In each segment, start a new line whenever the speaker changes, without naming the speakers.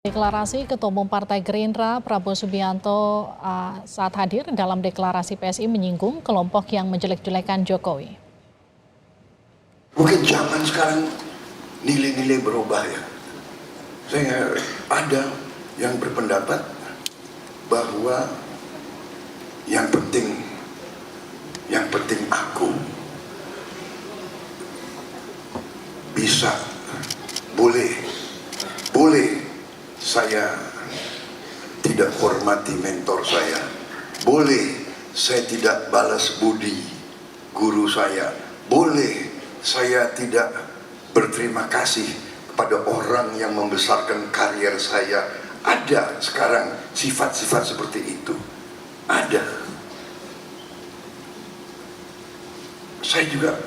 Deklarasi Ketua Umum Partai Gerindra Prabowo Subianto saat hadir dalam deklarasi PSI menyinggung kelompok yang menjelek-jelekan Jokowi.
Mungkin zaman sekarang nilai-nilai berubah ya. Saya ada yang berpendapat bahwa yang penting aku bisa, boleh saya tidak hormati mentor saya, boleh saya tidak balas budi guru saya, boleh saya tidak berterima kasih kepada orang yang membesarkan karier saya. Ada sekarang sifat-sifat seperti itu, ada. Saya juga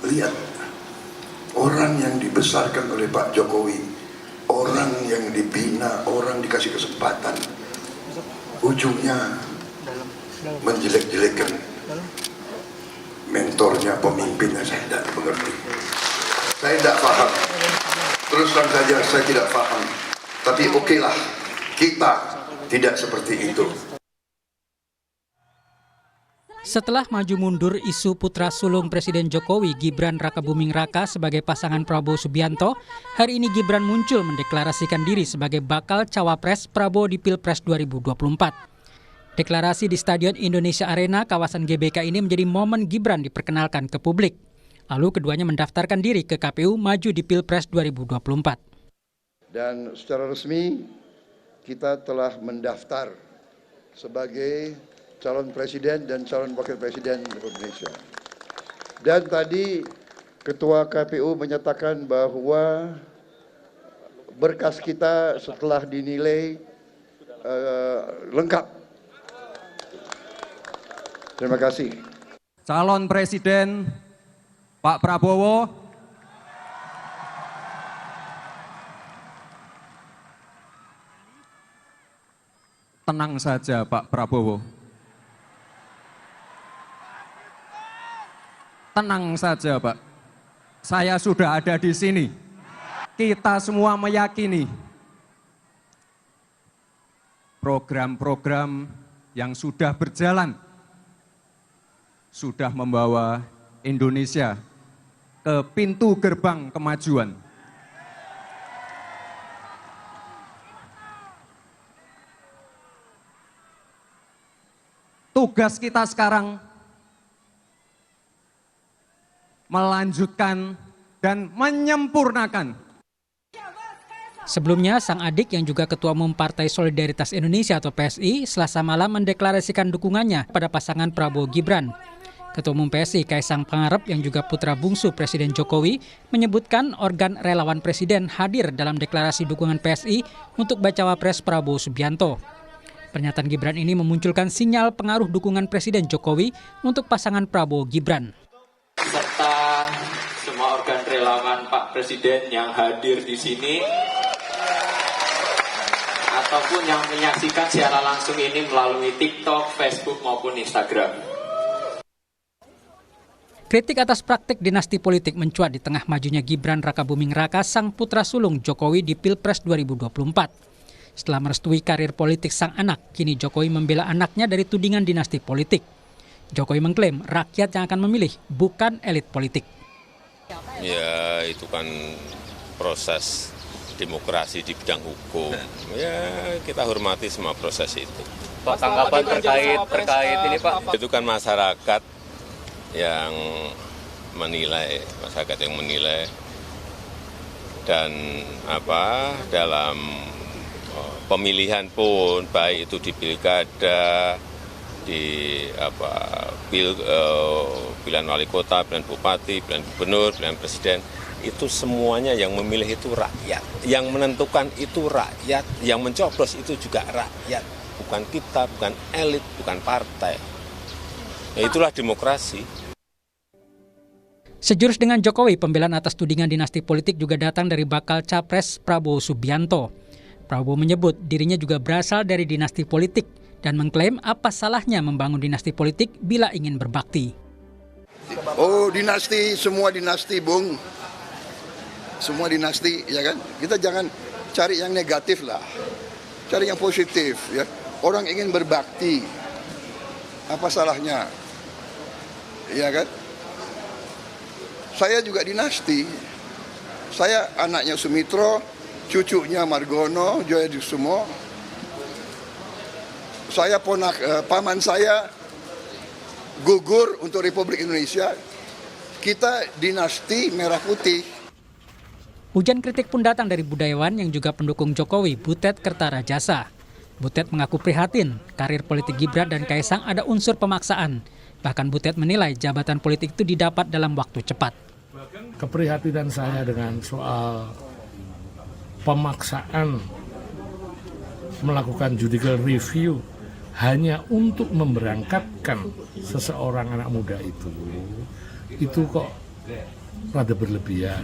lihat orang yang dibesarkan oleh Pak Jokowi, orang yang dibina, orang dikasih kesempatan, ujungnya menjelek-jelekan mentornya, pemimpinnya. Saya tidak mengerti, saya tidak paham, terus terang saja saya tidak paham. Tapi okelah, kita tidak seperti itu.
Setelah maju mundur isu putra sulung Presiden Jokowi, Gibran Rakabuming Raka sebagai pasangan Prabowo Subianto, hari ini Gibran muncul mendeklarasikan diri sebagai bakal cawapres Prabowo di Pilpres 2024. Deklarasi di Stadion Indonesia Arena kawasan GBK ini menjadi momen Gibran diperkenalkan ke publik. Lalu keduanya mendaftarkan diri ke KPU maju di Pilpres 2024.
Dan secara resmi kita telah mendaftar sebagai calon presiden dan calon wakil presiden Republik Indonesia. Dan tadi Ketua KPU menyatakan bahwa berkas kita setelah dinilai lengkap. Terima kasih.
Calon presiden Pak Prabowo, tenang saja Pak Prabowo. Tenang saja Pak, saya sudah ada di sini. Kita semua meyakini program-program yang sudah berjalan sudah membawa Indonesia ke pintu gerbang kemajuan. Tugas kita sekarang melanjutkan dan menyempurnakan.
Sebelumnya, sang adik yang juga Ketua Umum Partai Solidaritas Indonesia atau PSI, Selasa malam mendeklarasikan dukungannya pada pasangan Prabowo Gibran. Ketua Umum PSI Kaisang Pangarep yang juga putra bungsu Presiden Jokowi menyebutkan organ relawan Presiden hadir dalam deklarasi dukungan PSI untuk bacawa pres Prabowo Subianto. Pernyataan Gibran ini memunculkan sinyal pengaruh dukungan Presiden Jokowi untuk pasangan Prabowo Gibran.
Serta semua organ relawan Pak Presiden yang hadir di sini ataupun yang menyaksikan secara langsung ini melalui TikTok, Facebook maupun Instagram.
Kritik atas praktik dinasti politik mencuat di tengah majunya Gibran Rakabuming Raka sang putra sulung Jokowi di Pilpres 2024. Setelah merestui karir politik sang anak, kini Jokowi membela anaknya dari tudingan dinasti politik. Jokowi mengklaim rakyat yang akan memilih, bukan elit politik.
Ya, itu kan proses demokrasi di bidang hukum. Ya, kita hormati semua proses itu.
Pak, tanggapan terkait ini Pak?
Itu kan masyarakat yang menilai, dan dalam pemilihan pun baik itu di pilkada, di pilihan wali kota, pilihan bupati, pilihan gubernur, pilihan presiden, itu semuanya yang memilih itu rakyat, yang menentukan itu rakyat, yang mencoblos itu juga rakyat, bukan kita, bukan elit, bukan partai. Ya, itulah demokrasi.
Sejurus dengan Jokowi, pembelaan atas tudingan dinasti politik juga datang dari bakal capres Prabowo Subianto. Prabowo menyebut dirinya juga berasal dari dinasti politik dan mengklaim apa salahnya membangun dinasti politik bila ingin berbakti.
Oh, dinasti, semua dinasti, Bung. Semua dinasti, ya kan? Kita jangan cari yang negatif lah, cari yang positif ya. Orang ingin berbakti, apa salahnya? Ya kan? Saya juga dinasti. Saya anaknya Sumitro, cucunya Margono, Joyosumo. Saya paman saya gugur untuk Republik Indonesia. Kita dinasti merah putih.
Hujan kritik pun datang dari budayawan yang juga pendukung Jokowi, Butet Kertarajasa. Butet mengaku prihatin, karir politik Gibran dan Kaisang ada unsur pemaksaan. Bahkan Butet menilai jabatan politik itu didapat dalam waktu cepat.
Keprihatinan saya dengan soal pemaksaan melakukan judicial review hanya untuk memberangkatkan seseorang anak muda itu kok rada berlebihan.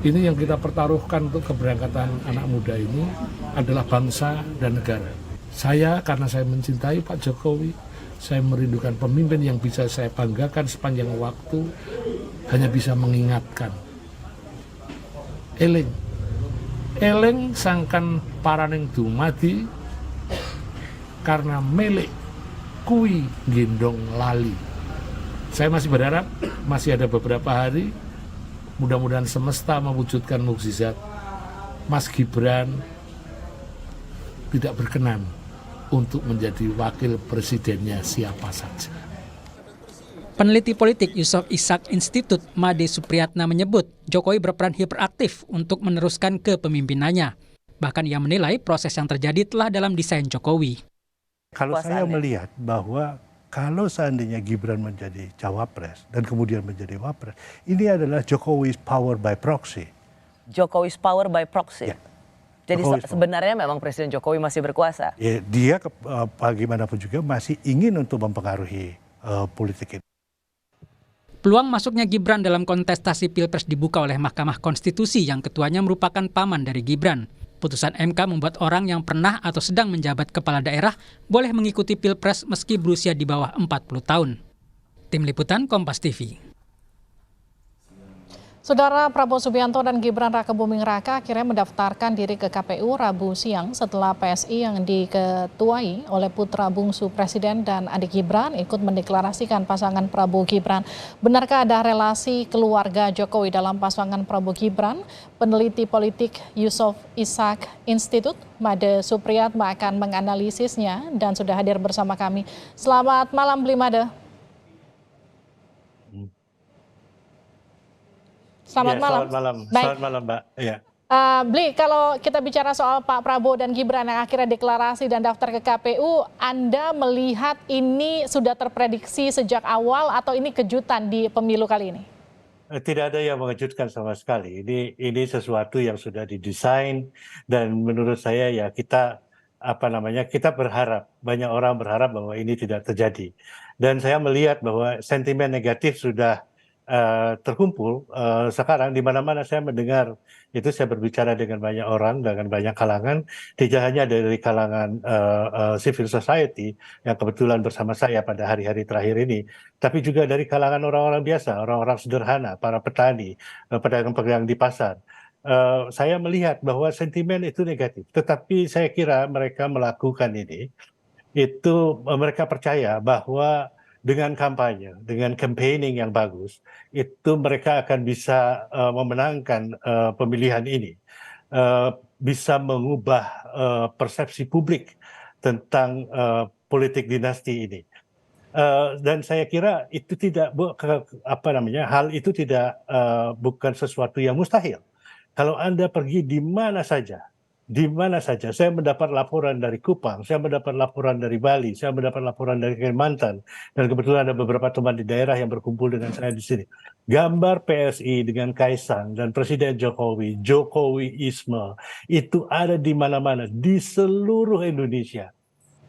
Ini yang kita pertaruhkan untuk keberangkatan anak muda ini adalah bangsa dan negara. Saya, karena saya mencintai Pak Jokowi, saya merindukan pemimpin yang bisa saya banggakan sepanjang waktu, hanya bisa mengingatkan. Eleng sangkan paraning dumadi, karena melek kui gendong lali. Saya masih berharap masih ada beberapa hari, mudah-mudahan semesta mewujudkan mukjizat. Mas Gibran tidak berkenan untuk menjadi wakil presidennya siapa saja.
Peneliti politik Yusof Ishak Institut Made Supriyatna menyebut Jokowi berperan hiperaktif untuk meneruskan kepemimpinannya. Bahkan ia menilai proses yang terjadi telah dalam desain Jokowi.
Kalau saya melihat bahwa kalau seandainya Gibran menjadi cawapres dan kemudian menjadi wapres, ini adalah Jokowi's power by proxy.
Jokowi's power by proxy.
Ya.
Jadi
Jokowi's
sebenarnya memang Presiden Jokowi masih berkuasa.
Ya, dia bagaimanapun juga masih ingin untuk mempengaruhi politik ini.
Peluang masuknya Gibran dalam kontestasi Pilpres dibuka oleh Mahkamah Konstitusi yang ketuanya merupakan paman dari Gibran. Putusan MK membuat orang yang pernah atau sedang menjabat kepala daerah boleh mengikuti Pilpres meski berusia di bawah 40 tahun. Tim Liputan Kompas TV.
Saudara Prabowo Subianto dan Gibran Rakebuming Raka akhirnya mendaftarkan diri ke KPU Rabu siang setelah PSI yang diketuai oleh putra bungsu Presiden dan adik Gibran ikut mendeklarasikan pasangan Prabowo Gibran. Benarkah ada relasi keluarga Jokowi dalam pasangan Prabowo Gibran? Peneliti politik Yusof Ishak Institut Made Supriyatna akan menganalisisnya dan sudah hadir bersama kami. Selamat malam Bli Made. Selamat malam.
Selamat malam.
Baik.
Selamat malam, Mbak. Ya.
Bli, kalau kita bicara soal Pak Prabowo dan Gibran yang akhirnya deklarasi dan daftar ke KPU, Anda melihat ini sudah terprediksi sejak awal atau ini kejutan di pemilu kali ini?
Tidak ada yang mengejutkan sama sekali. Ini sesuatu yang sudah didesain dan menurut saya ya kita kita berharap, banyak orang berharap bahwa ini tidak terjadi. Dan saya melihat bahwa sentimen negatif sudah terkumpul sekarang di mana-mana saya mendengar itu. Saya berbicara dengan banyak orang, dengan banyak kalangan, tidak hanya dari kalangan civil society yang kebetulan bersama saya pada hari-hari terakhir ini, tapi juga dari kalangan orang-orang biasa, orang-orang sederhana, para petani, pedagang-pedagang di pasar. Saya melihat bahwa sentimen itu negatif, tetapi saya kira mereka melakukan ini, itu mereka percaya bahwa dengan kampanye, dengan campaigning yang bagus, itu mereka akan bisa memenangkan pemilihan ini, bisa mengubah persepsi publik tentang politik dinasti ini. Dan saya kira itu tidak hal itu tidak bukan sesuatu yang mustahil. Kalau Anda pergi di mana saja, saya mendapat laporan dari Kupang, saya mendapat laporan dari Bali, saya mendapat laporan dari Kalimantan, dan kebetulan ada beberapa teman di daerah yang berkumpul dengan saya di sini. Gambar PSI dengan Kaisang dan Presiden Jokowi, Jokowiisme, itu ada di mana-mana, di seluruh Indonesia.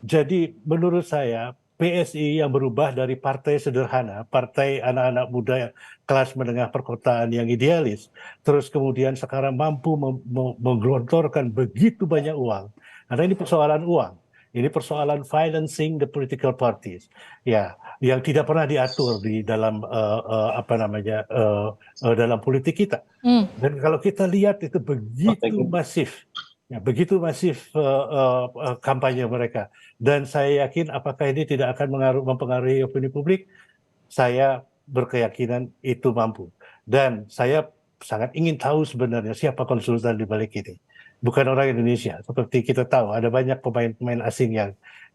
Jadi menurut saya, PSI yang berubah dari partai sederhana, partai anak-anak muda kelas menengah perkotaan yang idealis, terus kemudian sekarang mampu menggelontorkan begitu banyak uang. Karena ini persoalan uang. Ini persoalan financing the political parties, ya, yang tidak pernah diatur di dalam dalam politik kita. Dan kalau kita lihat itu begitu masif, ya, begitu masif kampanye mereka. Dan saya yakin apakah ini tidak akan mempengaruhi opini publik? Saya berkeyakinan itu mampu. Dan saya sangat ingin tahu sebenarnya siapa konsultan di balik ini. Bukan orang Indonesia. Seperti kita tahu ada banyak pemain-pemain asing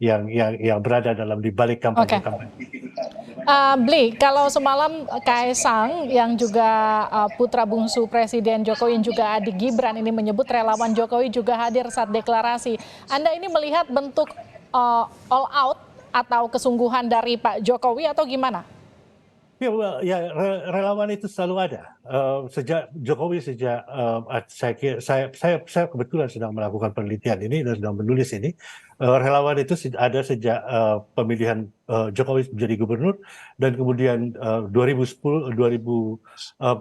yang berada dalam di balik kampanye-kampanye.
Bli, kalau semalam Kaisang yang juga putra bungsu Presiden Jokowi yang juga adik Gibran ini menyebut relawan Jokowi juga hadir saat deklarasi. Anda ini melihat bentuk all out atau kesungguhan dari Pak Jokowi atau gimana?
Ya, relawan itu selalu ada. Sejak Jokowi, saya kebetulan sedang melakukan penelitian ini dan sedang menulis ini. Relawan itu ada sejak pemilihan Jokowi menjadi gubernur, dan kemudian 2014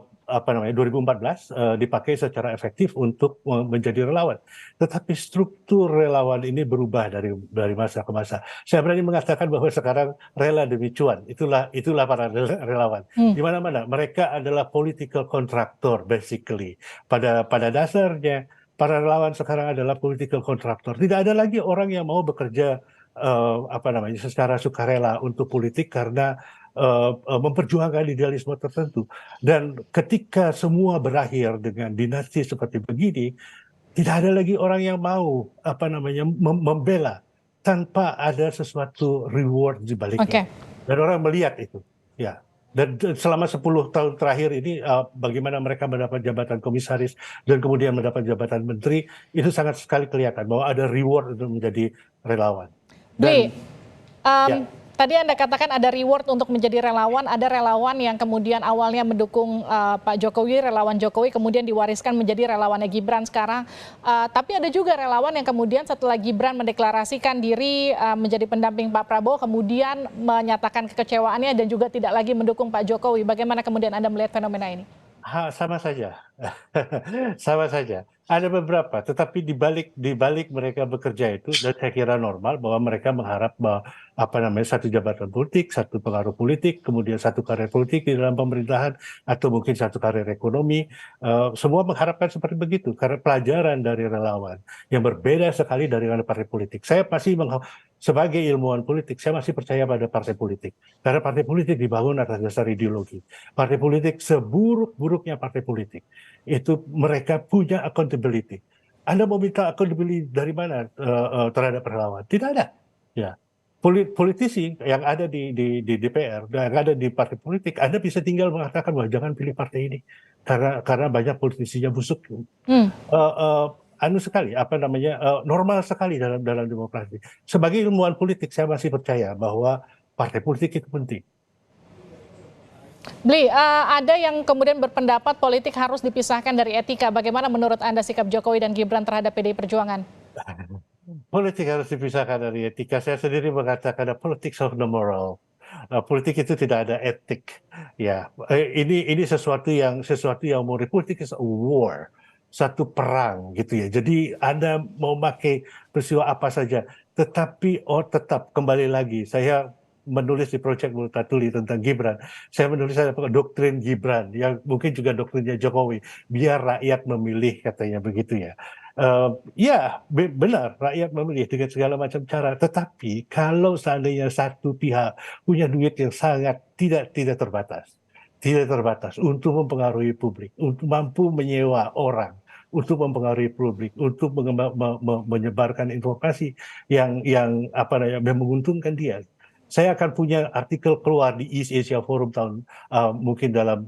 dipakai secara efektif untuk menjadi relawan. Tetapi struktur relawan ini berubah dari masa ke masa. Saya berani mengatakan bahwa sekarang rela demi cuan, itulah para relawan. Di mana-mana mereka adalah political contractor basically. Pada dasarnya para relawan sekarang adalah political contractor. Tidak ada lagi orang yang mau bekerja secara sukarela untuk politik karena memperjuangkan idealisme tertentu. Dan ketika semua berakhir dengan dinasti seperti begini, tidak ada lagi orang yang mau membela tanpa ada sesuatu reward di baliknya. Dan orang melihat itu, ya. Dan selama 10 tahun terakhir ini bagaimana mereka mendapat jabatan komisaris dan kemudian mendapat jabatan menteri, itu sangat sekali kelihatan bahwa ada reward untuk menjadi relawan.
Dan tadi Anda katakan ada reward untuk menjadi relawan, ada relawan yang kemudian awalnya mendukung Pak Jokowi, relawan Jokowi, kemudian diwariskan menjadi relawannya Gibran sekarang. Tapi ada juga relawan yang kemudian setelah Gibran mendeklarasikan diri menjadi pendamping Pak Prabowo, kemudian menyatakan kekecewaannya dan juga tidak lagi mendukung Pak Jokowi. Bagaimana kemudian Anda melihat fenomena ini?
Sama saja, sama saja. Ada beberapa, tetapi di balik mereka bekerja itu, dan saya kira normal bahwa mereka mengharap bahwa satu jabatan politik, satu pengaruh politik, kemudian satu karir politik di dalam pemerintahan, atau mungkin satu karir ekonomi. Semua mengharapkan seperti begitu karena pelajaran dari relawan yang berbeda sekali dari partai politik. Saya sebagai ilmuwan politik, saya masih percaya pada partai politik karena partai politik dibangun atas dasar ideologi. Partai politik, seburuk-buruknya partai politik, itu mereka punya accountability. Anda mau minta accountability dari mana terhadap relawan? Tidak ada. Ya, politisi yang ada di DPR, yang ada di partai politik, Anda bisa tinggal mengatakan bahwa jangan pilih partai ini karena banyak politisinya busuk. Normal sekali dalam demokrasi. Sebagai ilmuwan politik, saya masih percaya bahwa partai politik itu penting.
Bli, ada yang kemudian berpendapat politik harus dipisahkan dari etika. Bagaimana menurut Anda sikap Jokowi dan Gibran terhadap PDI Perjuangan?
Politik harus dipisahkan dari etika. Saya sendiri mengatakan politics of the moral. Politik itu tidak ada etik. Ya, ini sesuatu yang murni. Politik is a war, satu perang gitu ya. Jadi Anda mau pakai peristiwa apa saja, tetapi tetap kembali lagi. Saya menulis di Project Multatuli tentang Gibran. Saya menulis doktrin Gibran yang mungkin juga doktrinnya Jokowi. Biar rakyat memilih, katanya begitu ya. Benar, rakyat memilih dengan segala macam cara. Tetapi kalau seandainya satu pihak punya duit yang sangat tidak terbatas untuk mempengaruhi publik, untuk mampu menyewa orang, untuk mempengaruhi publik, untuk menyebarkan informasi yang menguntungkan dia. Saya akan punya artikel keluar di East Asia Forum mungkin dalam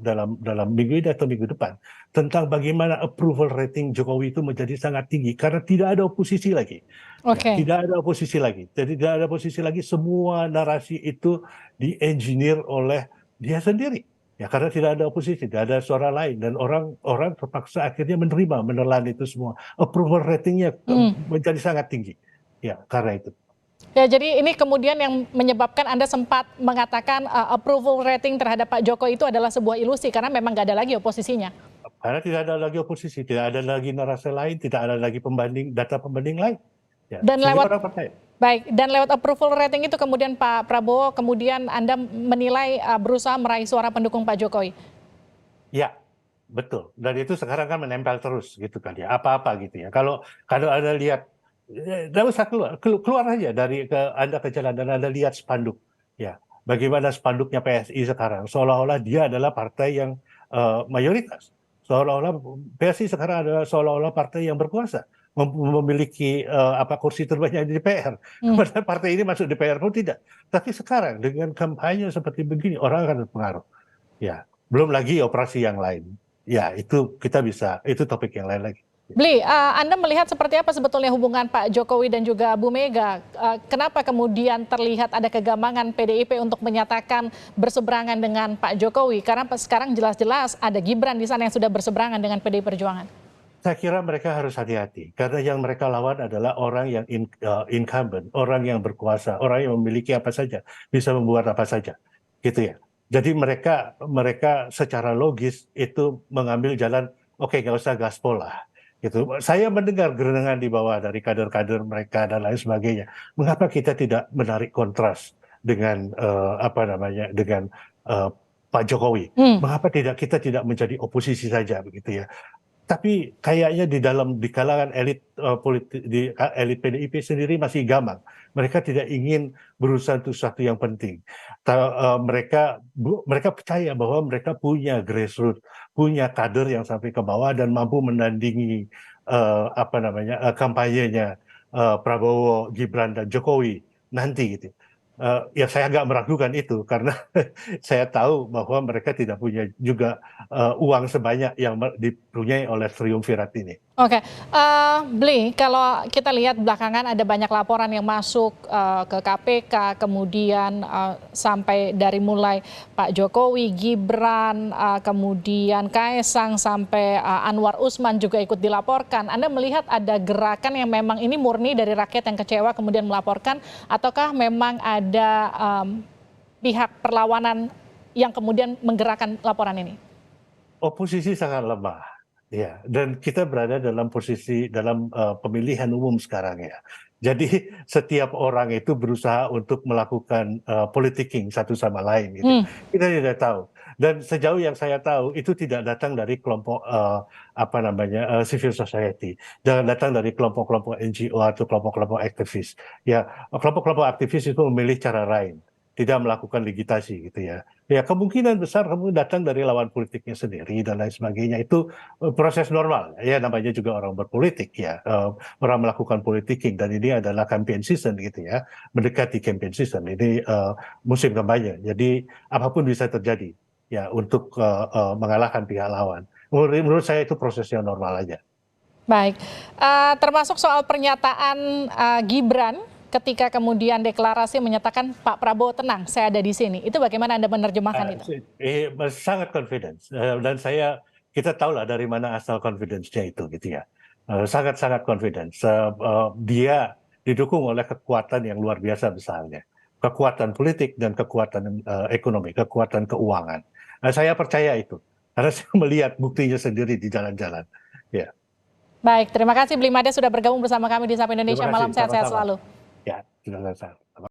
minggu ini atau minggu depan tentang bagaimana approval rating Jokowi itu menjadi sangat tinggi karena tidak ada oposisi lagi. Tidak ada oposisi lagi. Jadi tidak ada oposisi lagi, semua narasi itu di-engineer oleh dia sendiri. Ya, karena tidak ada oposisi, tidak ada suara lain, dan orang terpaksa akhirnya menelan itu semua. Approval ratingnya menjadi sangat tinggi. Ya, karena itu.
Ya, jadi ini kemudian yang menyebabkan Anda sempat mengatakan approval rating terhadap Pak Jokowi itu adalah sebuah ilusi karena memang nggak ada lagi oposisinya.
Karena tidak ada lagi oposisi, tidak ada lagi narasi lain, tidak ada lagi data pembanding lain. Ya,
Dan Baik, dan lewat approval rating itu kemudian Pak Prabowo, kemudian Anda menilai berusaha meraih suara pendukung Pak Jokowi?
Ya, betul. Dan itu sekarang kan menempel terus gitu kan ya, apa-apa gitu ya. Kalau Anda lihat, nggak usah keluar aja dari Anda ke jalan dan Anda lihat spanduk. Ya, bagaimana spanduknya PSI sekarang, seolah-olah dia adalah partai yang mayoritas. Seolah-olah PSI sekarang adalah seolah-olah partai yang berkuasa, memiliki kursi terbanyak di DPR. Padahal partai ini masuk DPR pun tidak. Tapi sekarang dengan kampanye seperti begini, orang akan terpengaruh. Ya, belum lagi operasi yang lain. Ya, itu itu topik yang lain lagi.
Bli, Anda melihat seperti apa sebetulnya hubungan Pak Jokowi dan juga Bu Mega? Kenapa kemudian terlihat ada kegamangan PDIP untuk menyatakan berseberangan dengan Pak Jokowi? Karena sekarang jelas-jelas ada Gibran di sana yang sudah berseberangan dengan PDI Perjuangan.
Saya kira mereka harus hati-hati, karena yang mereka lawan adalah orang yang incumbent, orang yang berkuasa, orang yang memiliki apa saja, bisa membuat apa saja, gitu ya. Jadi mereka secara logis itu mengambil jalan, oke, nggak usah gaspol lah. Gitu. Saya mendengar gerengan di bawah dari kader-kader mereka dan lain sebagainya. Mengapa kita tidak menarik kontras dengan dengan Pak Jokowi? Mengapa kita tidak menjadi oposisi saja begitu ya? Tapi kayaknya di kalangan elit politik, di elit PDIP sendiri masih gamang. Mereka tidak ingin berusaha untuk sesuatu yang penting. Mereka percaya bahwa mereka punya grassroots, punya kader yang sampai ke bawah dan mampu menandingi kampanyenya Prabowo, Gibran dan Jokowi nanti gitu. Ya saya agak meragukan itu karena saya tahu bahwa mereka tidak punya juga uang sebanyak yang dipunyai oleh triumvirat ini.
Oke, Bli, kalau kita lihat belakangan ada banyak laporan yang masuk ke KPK, kemudian sampai dari mulai Pak Jokowi, Gibran, kemudian Kaesang sampai Anwar Usman juga ikut dilaporkan. Anda melihat ada gerakan yang memang ini murni dari rakyat yang kecewa kemudian melaporkan, ataukah memang ada pihak perlawanan yang kemudian menggerakkan laporan ini?
Oposisi sangat lemah. Ya, dan kita berada dalam posisi dalam pemilihan umum sekarang ya. Jadi setiap orang itu berusaha untuk melakukan politicking satu sama lain gitu. Kita tidak tahu. Dan sejauh yang saya tahu itu tidak datang dari kelompok civil society, jangan datang dari kelompok-kelompok NGO atau kelompok-kelompok aktivis. Ya, kelompok-kelompok aktivis itu memilih cara lain, tidak melakukan digitasi gitu ya. Ya kemungkinan besar kamu datang dari lawan politiknya sendiri dan lain sebagainya. Itu proses normal. Ya namanya juga orang berpolitik ya. Orang melakukan politicking dan ini adalah campaign season gitu ya. Mendekati campaign season. Ini musim kampanye. Jadi apapun bisa terjadi ya untuk mengalahkan pihak lawan. Menurut saya itu proses yang normal aja.
Baik. Termasuk soal pernyataan Gibran ketika kemudian deklarasi menyatakan Pak Prabowo tenang, saya ada di sini. Itu bagaimana Anda menerjemahkan itu?
Sangat confidence dan kita tahu lah dari mana asal confidence-nya itu gitu ya. Sangat-sangat confidence. Dia didukung oleh kekuatan yang luar biasa besarnya. Kekuatan politik dan kekuatan ekonomi, kekuatan keuangan. Saya percaya itu. Karena saya melihat buktinya sendiri di jalan-jalan. Ya.
Baik, terima kasih Bli Made sudah bergabung bersama kami di Sapa Indonesia Malam. Sehat-sehat selalu.
Ya, sudah selesai.